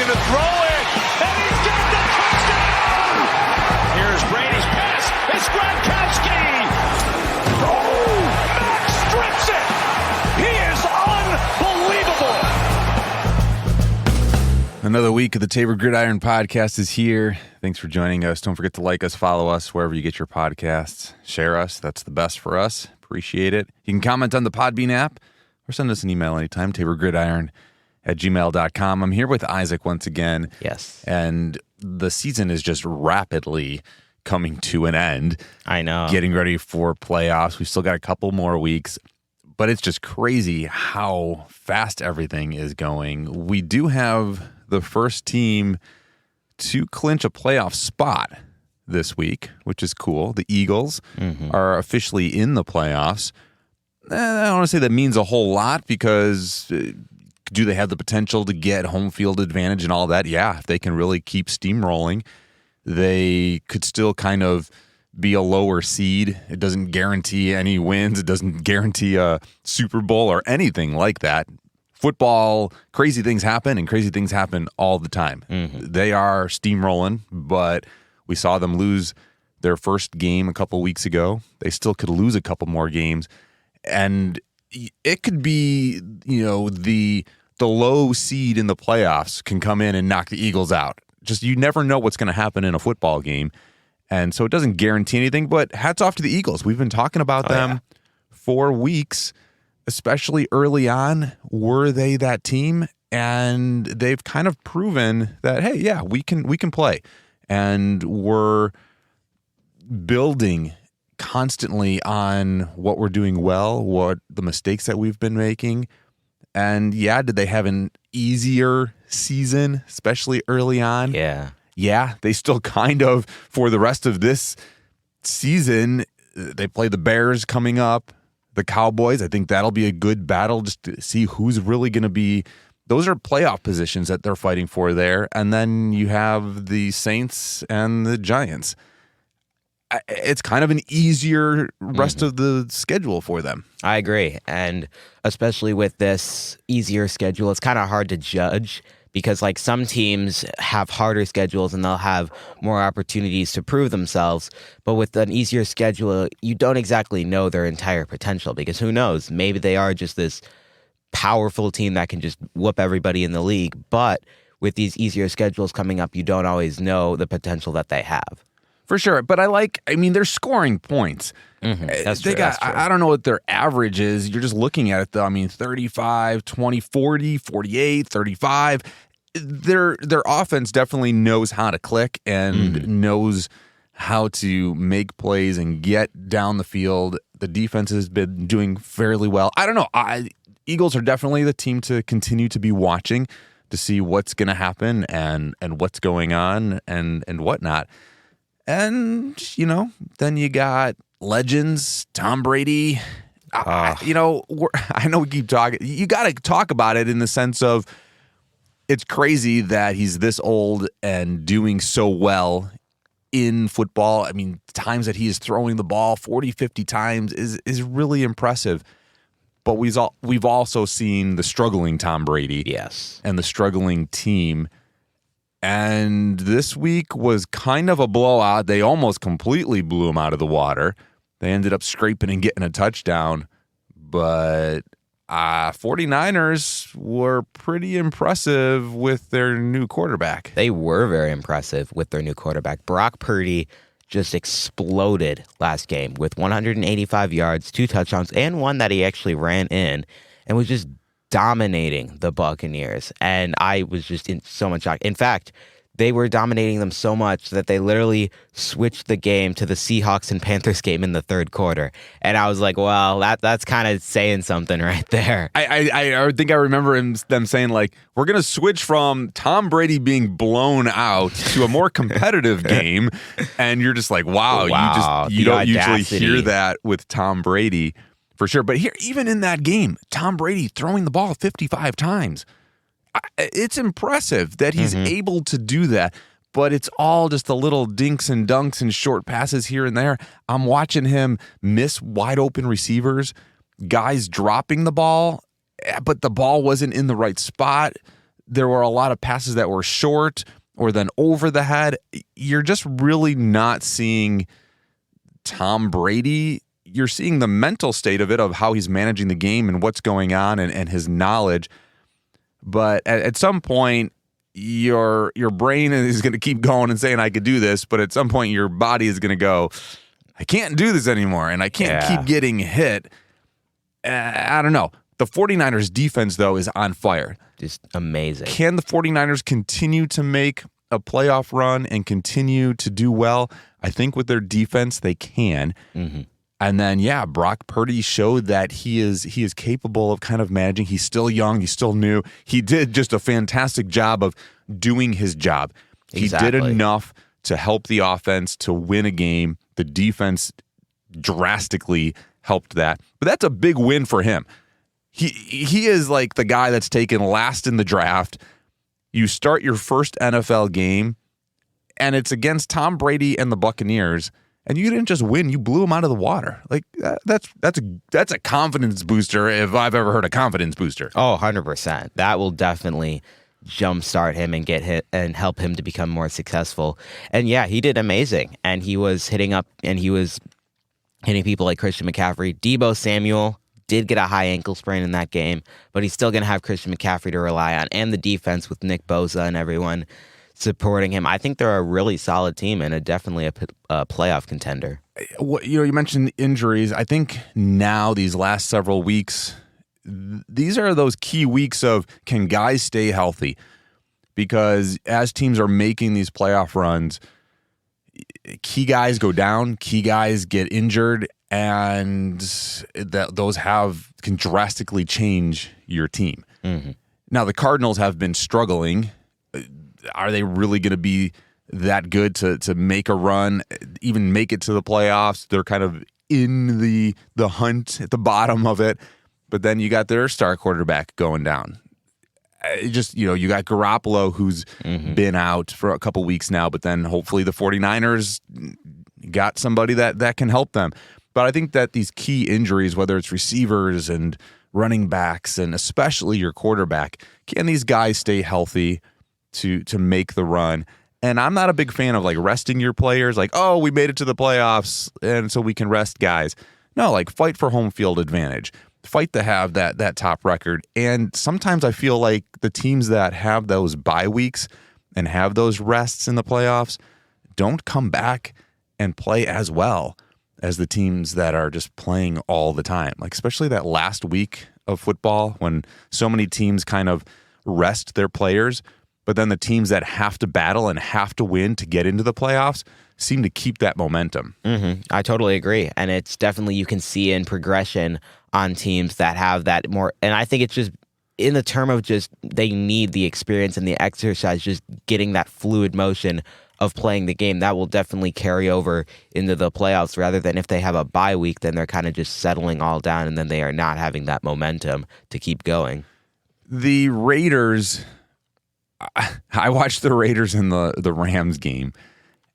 looking to throw it, and he's got the touchdown! Here's Brady's pass. It's Gronkowski! Oh, Max strips it! He is unbelievable! Another week of the Tabor Gridiron Podcast is here. Thanks for joining us. Don't forget to like us, follow us wherever you get your podcasts. Share us. That's the best for us. Appreciate it. You can comment on the Podbean app or send us an email anytime, taborgridiron@gmail.com. I'm here with Isaac once again. Yes. And the season is just rapidly coming to an end. I know. Getting ready for playoffs. We've still got a couple more weeks. But it's just crazy how fast everything is going. We do have the first team to clinch a playoff spot this week, which is cool. The Eagles are officially in the playoffs. I don't want to say that means a whole lot because do they have the potential to get home field advantage and all that? Yeah, if they can really keep steamrolling, they could still kind of be a lower seed. It doesn't guarantee any wins. It doesn't guarantee a Super Bowl or anything like that. Football, crazy things happen, and crazy things happen all the time. They are steamrolling, but we saw them lose their first game a couple weeks ago. They still could lose a couple more games, and it could be, the low seed in the playoffs can come in and knock the Eagles out. Just you never know what's going to happen in a football game. And so it doesn't guarantee anything, but hats off to the Eagles. We've been talking about them for weeks, especially early on. Were they that team? And they've kind of proven that, hey, yeah, we can play. And we're building constantly on what we're doing well, what the mistakes that we've been making. And yeah, did they have an easier season, especially early on? Yeah, they still kind of, for the rest of this season, they play the Bears coming up, the Cowboys. I think that'll be a good battle just to see who's really going to be. Those are playoff positions that they're fighting for there. And then you have the Saints and the Giants. It's kind of an easier rest of the schedule for them. I agree. And especially with this easier schedule, it's kind of hard to judge. Because some teams have harder schedules and they'll have more opportunities to prove themselves. But with an easier schedule, you don't exactly know their entire potential because who knows? Maybe they are just this powerful team that can just whoop everybody in the league. But with these easier schedules coming up, you don't always know the potential that they have. For sure. But they're scoring points. That's true. I don't know what their average is. You're just looking at it, though. 35, 20, 40, 48, 35. Their offense definitely knows how to click and knows how to make plays and get down the field. The defense has been doing fairly well. I don't know. Eagles are definitely the team to continue to be watching to see what's going to happen and what's going on and whatnot. And, then you got legends, Tom Brady. I know we keep talking. You got to talk about it in the sense of it's crazy that he's this old and doing so well in football. Times that he is throwing the ball 40, 50 times is really impressive. But we've also seen the struggling Tom Brady. Yes. And the struggling team. And this week was kind of a blowout. They almost completely blew him out of the water. They ended up scraping and getting a touchdown. But 49ers were pretty impressive with their new quarterback. They were very impressive with their new quarterback. Brock Purdy just exploded last game with 185 yards, 2 touchdowns, and one that he actually ran in and was just dominating the Buccaneers. And I was just in so much shock. In fact, they were dominating them so much that they literally switched the game to the Seahawks and Panthers game in the third quarter. And I was like, well, that's kind of saying something right there. I think I remember them saying, we're going to switch from Tom Brady being blown out to a more competitive game. And you're just like, wow. You don't usually hear that with Tom Brady. For sure. But here, even in that game, Tom Brady throwing the ball 55 times. It's impressive that he's able to do that. But it's all just the little dinks and dunks and short passes here and there. I'm watching him miss wide open receivers, guys dropping the ball, but the ball wasn't in the right spot. There were a lot of passes that were short or then over the head. You're just really not seeing Tom Brady. You're seeing the mental state of it, of how he's managing the game and what's going on and his knowledge. But at some point, your brain is going to keep going and saying, I could do this. But at some point, your body is going to go, I can't do this anymore, and I can't keep getting hit. I don't know. The 49ers defense, though, is on fire. Just amazing. Can the 49ers continue to make a playoff run and continue to do well? I think with their defense, they can. Mm-hmm. And then, Brock Purdy showed that he is capable of kind of managing. He's still young. He's still new. He did just a fantastic job of doing his job. Exactly. He did enough to help the offense to win a game. The defense drastically helped that. But that's a big win for him. He is like the guy that's taken last in the draft. You start your first NFL game, and it's against Tom Brady and the Buccaneers, and you didn't just win, you blew him out of the water. Like, that's a confidence booster if I've ever heard a confidence booster. Oh, 100%. That will definitely jumpstart him and get hit and help him to become more successful. And he did amazing. And he was hitting people like Christian McCaffrey. Deebo Samuel did get a high ankle sprain in that game, but he's still going to have Christian McCaffrey to rely on, and the defense with Nick Bosa and everyone supporting him. I think they're a really solid team and definitely a playoff contender. You mentioned injuries. I think now these last several weeks, these are those key weeks of, can guys stay healthy? Because as teams are making these playoff runs, key guys go down, key guys get injured, and those can drastically change your team. Mm-hmm. Now, the Cardinals have been struggling. Are they really going to be that good to make a run, even make it to the playoffs? They're kind of in the hunt at the bottom of it. But then you got their star quarterback going down. You got Garoppolo, who's been out for a couple weeks now, but then hopefully the 49ers got somebody that can help them. But I think that these key injuries, whether it's receivers and running backs, and especially your quarterback, can these guys stay healthy to make the run? And I'm not a big fan of like resting your players, like, oh, we made it to the playoffs and so we can rest guys. No, like, fight for home field advantage. Fight to have that top record. And sometimes I feel like the teams that have those bye weeks and have those rests in the playoffs don't come back and play as well as the teams that are just playing all the time. Like, especially that last week of football when so many teams kind of rest their players, but then the teams that have to battle and have to win to get into the playoffs seem to keep that momentum. Mm-hmm. I totally agree. And it's definitely, you can see in progression on teams that have that more. And I think it's just in the term of just, they need the experience and the exercise, just getting that fluid motion of playing the game. That will definitely carry over into the playoffs, rather than if they have a bye week, then they're kind of just settling all down and then they are not having that momentum to keep going. The Raiders, I watched the Raiders in the Rams game.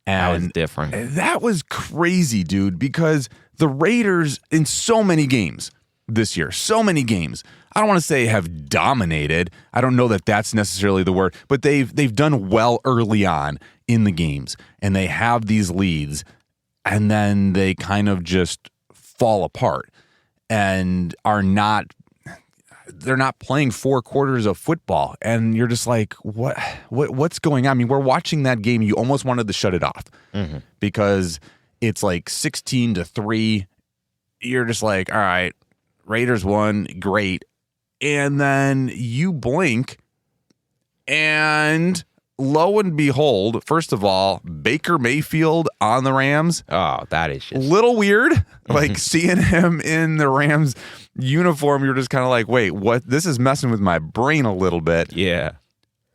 And that was different. That was crazy, dude, because the Raiders in so many games this year, so many games, I don't want to say have dominated. I don't know that that's necessarily the word, but they've done well early on in the games, and they have these leads, and then they kind of just fall apart and they're not playing 4 quarters of football, and you're just like, what's going on? I mean, we're watching that game. You almost wanted to shut it off because it's like 16-3. You're just like, all right, Raiders won, great. And then you blink, and lo and behold, first of all, Baker Mayfield on the Rams. Oh, that is just a little weird. Like, seeing him in the Rams uniform, you're just kind of like, wait, what? This is messing with my brain a little bit. Yeah.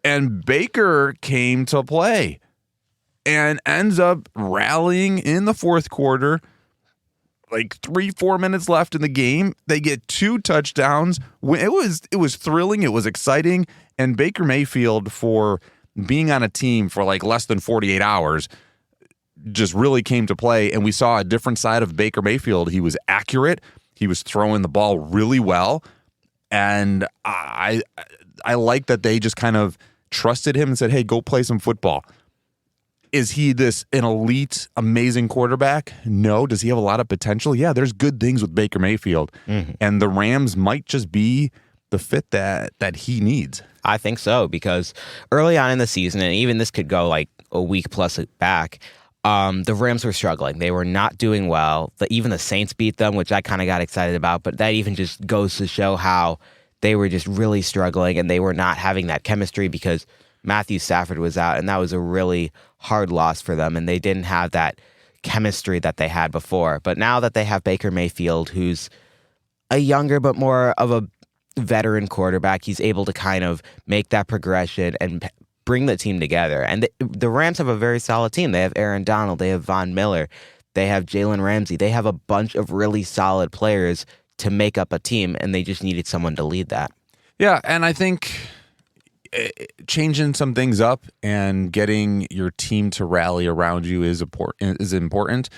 And Baker came to play and ends up rallying in the fourth quarter. Like 3-4 minutes left in the game, they get 2 touchdowns. It was thrilling. It was exciting. And Baker Mayfield, for being on a team for like less than 48 hours, just really came to play. And we saw a different side of Baker Mayfield. He was accurate. He was throwing the ball really well. And I like that they just kind of trusted him and said, hey, go play some football. Is he an elite, amazing quarterback? No. Does he have a lot of potential? Yeah, there's good things with Baker Mayfield. Mm-hmm. And the Rams might just be the fit that he needs. I think so, because early on in the season, and even this could go like a week plus back, the Rams were struggling. They were not doing well. Even the Saints beat them, which I kind of got excited about, but that even just goes to show how they were just really struggling and they were not having that chemistry because Matthew Stafford was out, and that was a really hard loss for them, and they didn't have that chemistry that they had before. But now that they have Baker Mayfield, who's a younger but more of a veteran quarterback, he's able to kind of make that progression and bring the team together. And the Rams have a very solid team. They have Aaron Donald, they have Von Miller, they have Jalen Ramsey. They have a bunch of really solid players to make up a team, and they just needed someone to lead that. Yeah, and I think changing some things up and getting your team to rally around you is important.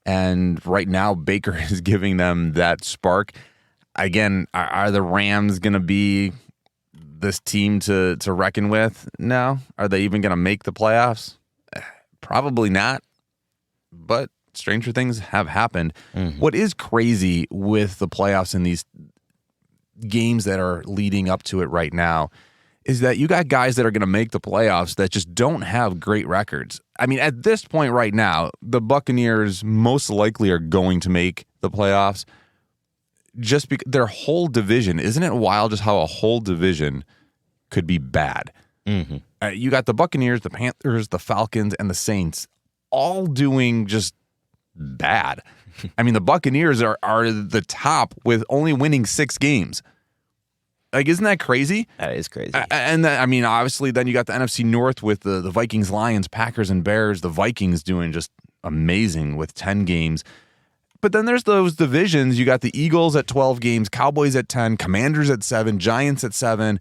And right now, Baker is giving them that spark. Again, are the Rams going to be this team to reckon with? No. Are they even going to make the playoffs? Probably not. But stranger things have happened. Mm-hmm. What is crazy with the playoffs and these games that are leading up to it right now is that you got guys that are going to make the playoffs that just don't have great records. I mean, at this point right now, the Buccaneers most likely are going to make the playoffs just because their whole division, isn't it wild just how a whole division could be bad? Mm-hmm. You got the Buccaneers, the Panthers, the Falcons, and the Saints all doing just bad. I mean, the Buccaneers are the top with only winning 6 games. Like, isn't that crazy? That is crazy. And I mean, obviously, then you got the NFC North with the Vikings, Lions, Packers, and Bears. The Vikings doing just amazing with 10 games. But then there's those divisions. You got the Eagles at 12 games, Cowboys at 10, Commanders at 7, Giants at 7.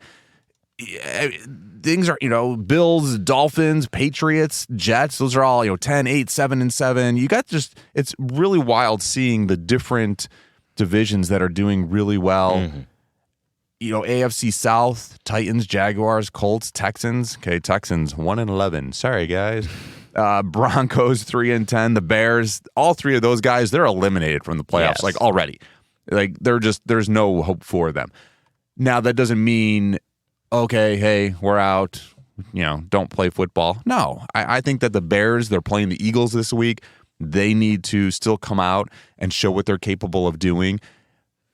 Things are, Bills, Dolphins, Patriots, Jets. Those are all, 10, 8, 7, and 7. You got it's really wild seeing the different divisions that are doing really well. Mm-hmm. AFC South, Titans, Jaguars, Colts, Texans. Okay, Texans 1-11. Sorry, guys. Broncos 3-10. The Bears, all 3 of those guys, they're eliminated from the playoffs, like already. Like there's no hope for them. Now that doesn't mean, okay, hey, we're out. Don't play football. No, I think that the Bears, they're playing the Eagles this week. They need to still come out and show what they're capable of doing.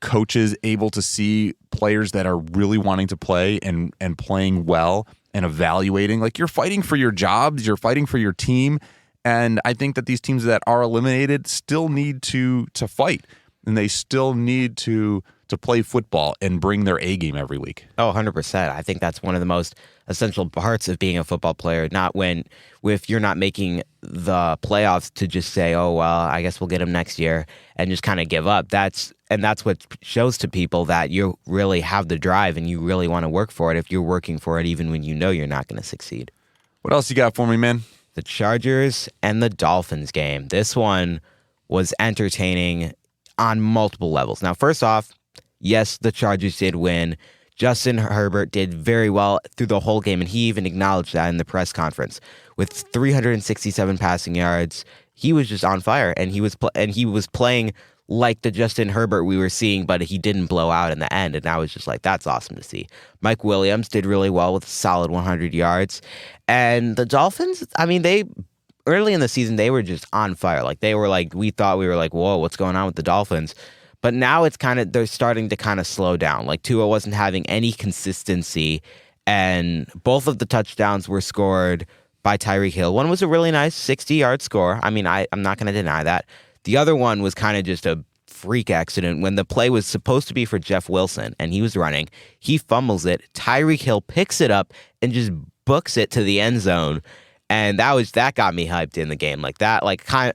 Coaches able to see players that are really wanting to play and playing well and evaluating. Like, you're fighting for your jobs, you're fighting for your team, and I think that these teams that are eliminated still need to fight, and they still need to play football and bring their A game every week. Oh, 100%. I think that's one of the most essential parts of being a football player, if you're not making the playoffs to just say, oh, well, I guess we'll get them next year and just kind of give up. That's what shows to people that you really have the drive and you really want to work for it if you're working for it even when you know you're not going to succeed. What else you got for me, man? The Chargers and the Dolphins game. This one was entertaining on multiple levels. Now, first off, yes, the Chargers did win. Justin Herbert did very well through the whole game, and he even acknowledged that in the press conference. With 367 passing yards, he was just on fire, and he was playing like the Justin Herbert we were seeing, but he didn't blow out in the end, and I was just like, that's awesome to see. Mike Williams did really well with a solid 100 yards, and the Dolphins, I mean, early in the season, they were just on fire. Like, we thought we were like, whoa, what's going on with the Dolphins? But now they're starting to kind of slow down. Like, Tua wasn't having any consistency, and both of the touchdowns were scored by Tyreek Hill. One was a really nice 60-yard score. I mean, I'm not going to deny that. The other one was kind of just a freak accident when the play was supposed to be for Jeff Wilson, and he was running. He fumbles it. Tyreek Hill picks it up and just books it to the end zone. And that got me hyped in the game. Like that,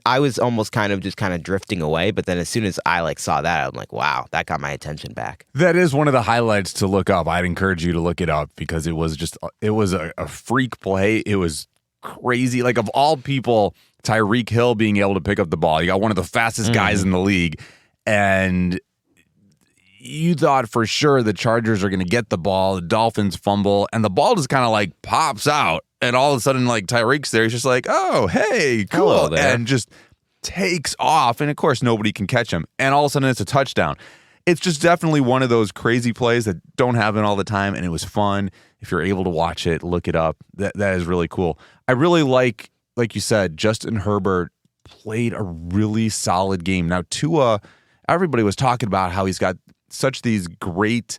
I was almost kind of drifting away, but then as soon as I saw that, I'm like, wow, that got my attention back. That is one of the highlights to look up. I'd encourage you to look it up because it was a freak play. It was crazy. Like, of all people, Tyreek Hill being able to pick up the ball. You got one of the fastest guys in the league, and you thought for sure the Chargers are going to get the ball, the Dolphins fumble, and the ball just kind of like pops out. And all of a sudden, like Tyreek's there. He's just like, oh, hey, cool. Hello there. And just takes off. And of course, nobody can catch him. And all of a sudden, it's a touchdown. It's just definitely one of those crazy plays that don't happen all the time. And it was fun. If you're able to watch it, look it up. That is really cool. I really like you said, Justin Herbert played a really solid game. Now, Tua, everybody was talking about how he's got such these great,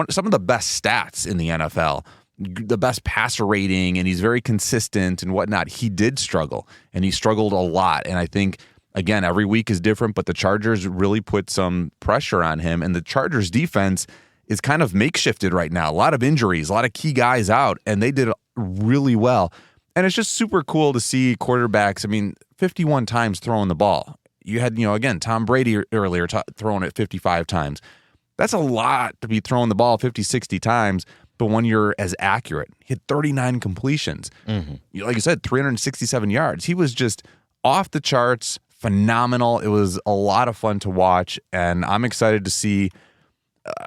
some of the best stats in the NFL, the best passer rating, and he's very consistent and whatnot. He did struggle, and he struggled a lot. And I think, again, every week is different, but the Chargers really put some pressure on him, and the Chargers defense is kind of makeshifted right now. A lot of injuries, a lot of key guys out, and they did really well. And it's just super cool to see quarterbacks, 51 times throwing the ball. You had, again, Tom Brady earlier throwing it 55 times. That's a lot to be throwing the ball 50, 60 times, but when you're as accurate. He had 39 completions. Mm-hmm. Like you said, 367 yards. He was just off the charts, phenomenal. It was a lot of fun to watch, and I'm excited to see,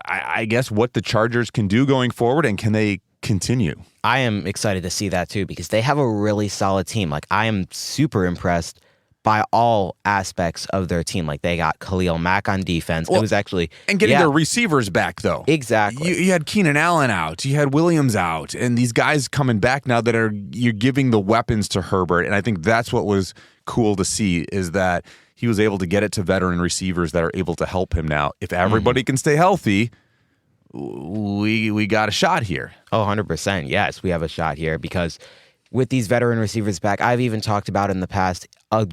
I guess, what the Chargers can do going forward, and can they continue? I am excited to see that too, because they have a really solid team. Like, I am super impressed by all aspects of their team. Like, they got Khalil Mack on defense. It was actually... And getting their receivers back, though. Exactly. You had Keenan Allen out. You had Williams out. And these guys coming back now that you're giving the weapons to Herbert. And I think that's what was cool to see, is that he was able to get it to veteran receivers that are able to help him now. If everybody can stay healthy, we got a shot here. Oh, 100%. Yes, we have a shot here, because with these veteran receivers back, I've even talked about in the past, a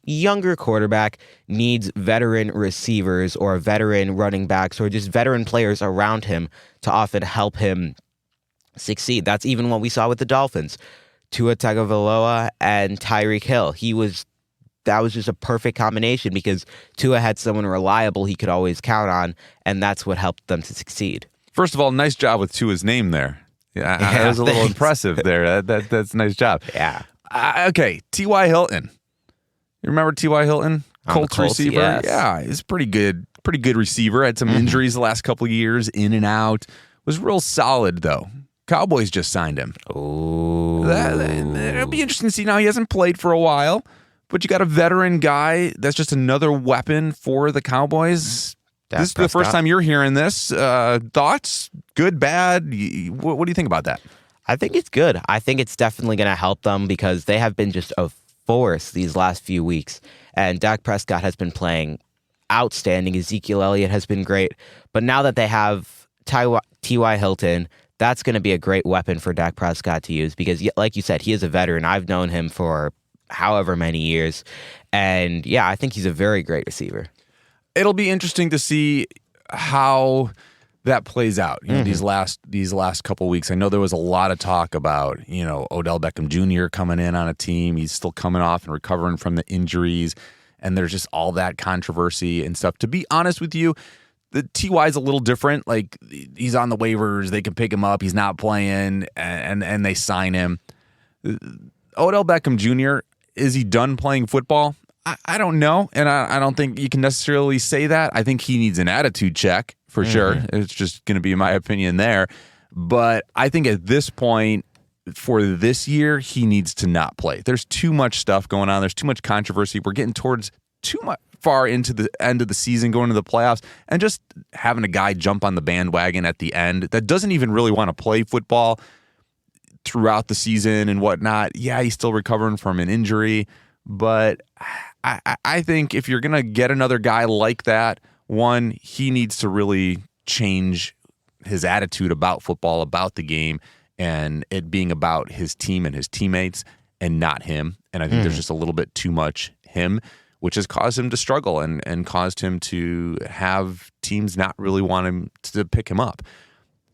younger quarterback needs veteran receivers or veteran running backs or just veteran players around him to often help him succeed. That's even what we saw with the Dolphins. Tua Tagovailoa and Tyreek Hill. That was just a perfect combination, because Tua had someone reliable he could always count on, and that's what helped them to succeed. First of all, nice job with Tua's name there. Yeah, that was a little impressive there. That's a nice job. Yeah. Okay, T.Y. Hilton. You remember T.Y. Hilton? Colts receiver? Yes. Yeah, he's pretty good receiver. Had some injuries the last couple of years, in and out. Was real solid, though. Cowboys just signed him. Oh. It'll be interesting to see. Now, he hasn't played for a while, but you got a veteran guy that's just another weapon for the Cowboys. This is the first time you're hearing this. Thoughts? Good, bad? What do you think about that? I think it's good. I think it's definitely going to help them, because they have been just a force these last few weeks. And Dak Prescott has been playing outstanding. Ezekiel Elliott has been great. But now that they have T.Y. Hilton, that's going to be a great weapon for Dak Prescott to use, because, like you said, he is a veteran. I've known him for however many years. And yeah, I think he's a very great receiver. It'll be interesting to see how that plays out. These last couple weeks. I know there was a lot of talk about, Odell Beckham Jr. coming in on a team. He's still coming off and recovering from the injuries, and there's just all that controversy and stuff. To be honest with you, the T.Y. is a little different. Like, he's on the waivers, they can pick him up. He's not playing, and they sign him. Odell Beckham Jr., is he done playing football? I don't know, and I don't think you can necessarily say that. I think he needs an attitude check for sure. It's just going to be my opinion there. But I think at this point, for this year, he needs to not play. There's too much stuff going on. There's too much controversy. We're getting towards too much far into the end of the season, going to the playoffs, and just having a guy jump on the bandwagon at the end that doesn't even really want to play football throughout the season and whatnot. Yeah, he's still recovering from an injury, but I think if you're going to get another guy like that, one, he needs to really change his attitude about football, about the game, and it being about his team and his teammates and not him. And I think there's just a little bit too much him, which has caused him to struggle and caused him to have teams not really want him to pick him up.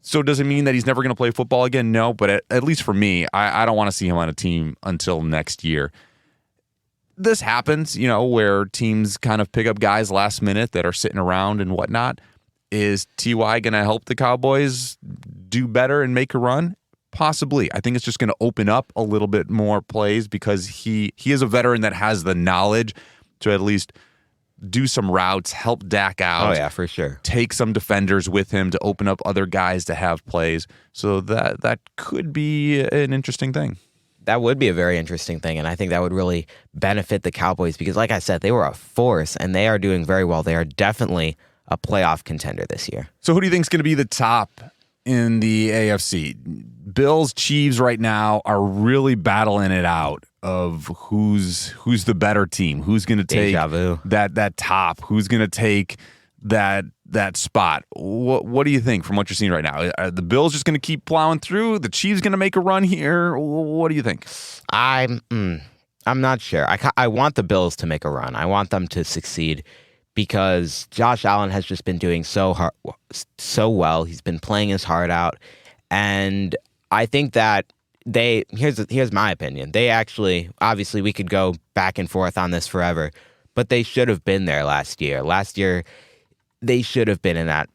So does it mean that he's never going to play football again? No, but at least for me, I don't want to see him on a team until next year. This happens, where teams kind of pick up guys last minute that are sitting around and whatnot. Is T.Y. going to help the Cowboys do better and make a run? Possibly. I think it's just going to open up a little bit more plays, because he is a veteran that has the knowledge to at least do some routes, help Dak out. Oh, yeah, for sure. Take some defenders with him to open up other guys to have plays. So that could be an interesting thing. That would be a very interesting thing, and I think that would really benefit the Cowboys because, like I said, they were a force, and they are doing very well. They are definitely a playoff contender this year. So who do you think is going to be the top in the AFC? Bills, Chiefs right now are really battling it out of who's the better team, who's going to take that top, who's going to take that spot. What do you think from what you're seeing right now? Are the Bills just going to keep plowing through? The Chiefs going to make a run here? What do you think? I'm not sure. I want the Bills to make a run. I want them to succeed because Josh Allen has just been doing so well. He's been playing his heart out, and I think that here's my opinion. They actually, obviously, we could go back and forth on this forever, but they should have been there last year. Last year, they should have been in that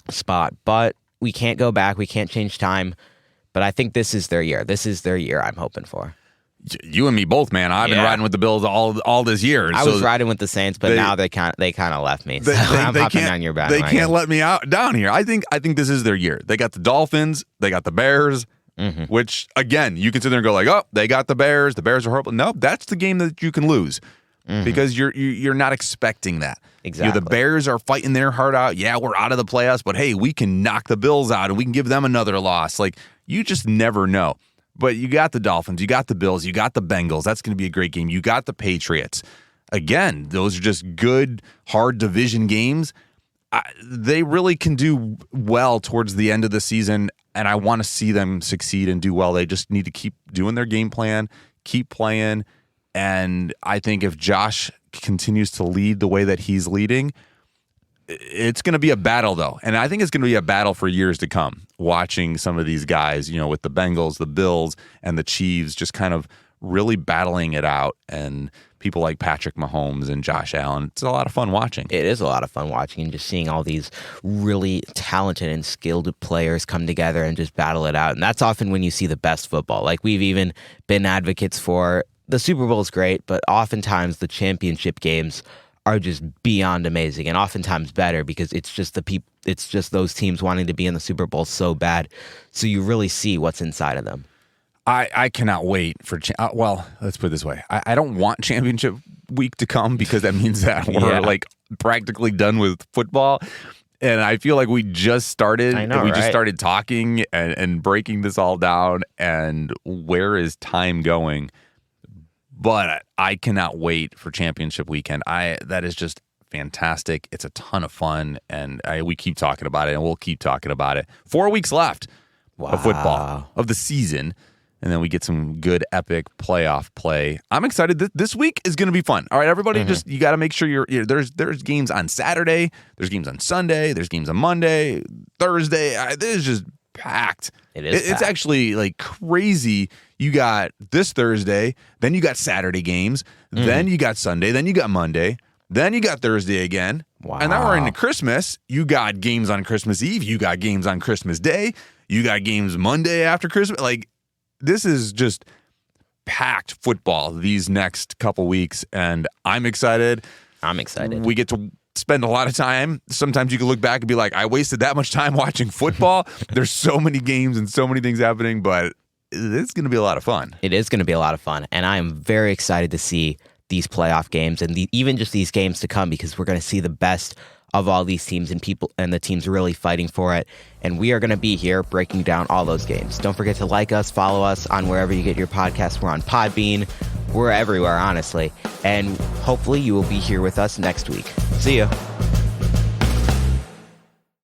spot, but we can't go back. We can't change time. But I think this is their year. This is their year I'm hoping for. You and me both, man. I've been riding with the Bills all this year. I was riding with the Saints, but now they kind of left me. So I'm hopping on your back. They can't let me down here. I think this is their year. They got the Dolphins. They got the Bears. Mm-hmm. Which again, you can sit there and go like, "Oh, they got the Bears. The Bears are horrible." No, that's the game that you can lose because you're not expecting that. Exactly. The Bears are fighting their heart out. Yeah, we're out of the playoffs, but hey, we can knock the Bills out and we can give them another loss. Like you just never know. But you got the Dolphins, you got the Bills, you got the Bengals. That's going to be a great game. You got the Patriots. Again, those are just good, hard division games. They really can do well towards the end of the season, and I want to see them succeed and do well. They just need to keep doing their game plan, keep playing, and I think if Josh continues to lead the way that he's leading, it's going to be a battle, though. And I think it's going to be a battle for years to come, watching some of these guys, with the Bengals, the Bills, and the Chiefs just kind of really battling it out. And people like Patrick Mahomes and Josh Allen, it's a lot of fun watching. It is a lot of fun watching and just seeing all these really talented and skilled players come together and just battle it out. And that's often when you see the best football. Like we've even been advocates for the Super Bowl is great, but oftentimes the championship games are just beyond amazing and oftentimes better because it's just it's just those teams wanting to be in the Super Bowl so bad. So you really see what's inside of them. I cannot wait for let's put it this way. I don't want championship week to come because that means that we're like practically done with football. And I feel like we just started. I know, just started talking and breaking this all down. And where is time going? But I cannot wait for championship weekend. That is just fantastic. It's a ton of fun, and we keep talking about it, and we'll keep talking about it. 4 weeks left of football, of the season, and then we get some good, epic playoff play. I'm excited. This week is going to be fun. All right, everybody, just you got to make sure there's games on Saturday, there's games on Sunday, there's games on Monday, Thursday. This is just packed. It's actually like crazy. You got this Thursday, then you got Saturday games, then you got Sunday, then you got Monday, then you got Thursday again. Wow. And now we're into Christmas. You got games on Christmas Eve. You got games on Christmas Day. You got games Monday after Christmas. Like, this is just packed football these next couple weeks, and I'm excited. We get to spend a lot of time. Sometimes you can look back and be like, I wasted that much time watching football. There's so many games and so many things happening, but it's going to be a lot of fun. It is going to be a lot of fun, and I am very excited to see these playoff games and even just these games to come because we're going to see the best of all these teams and people and the teams really fighting for it. And we are going to be here breaking down all those games. Don't forget to like us, follow us on wherever you get your podcasts. We're on Podbean. We're everywhere, honestly. And hopefully you will be here with us next week. See ya.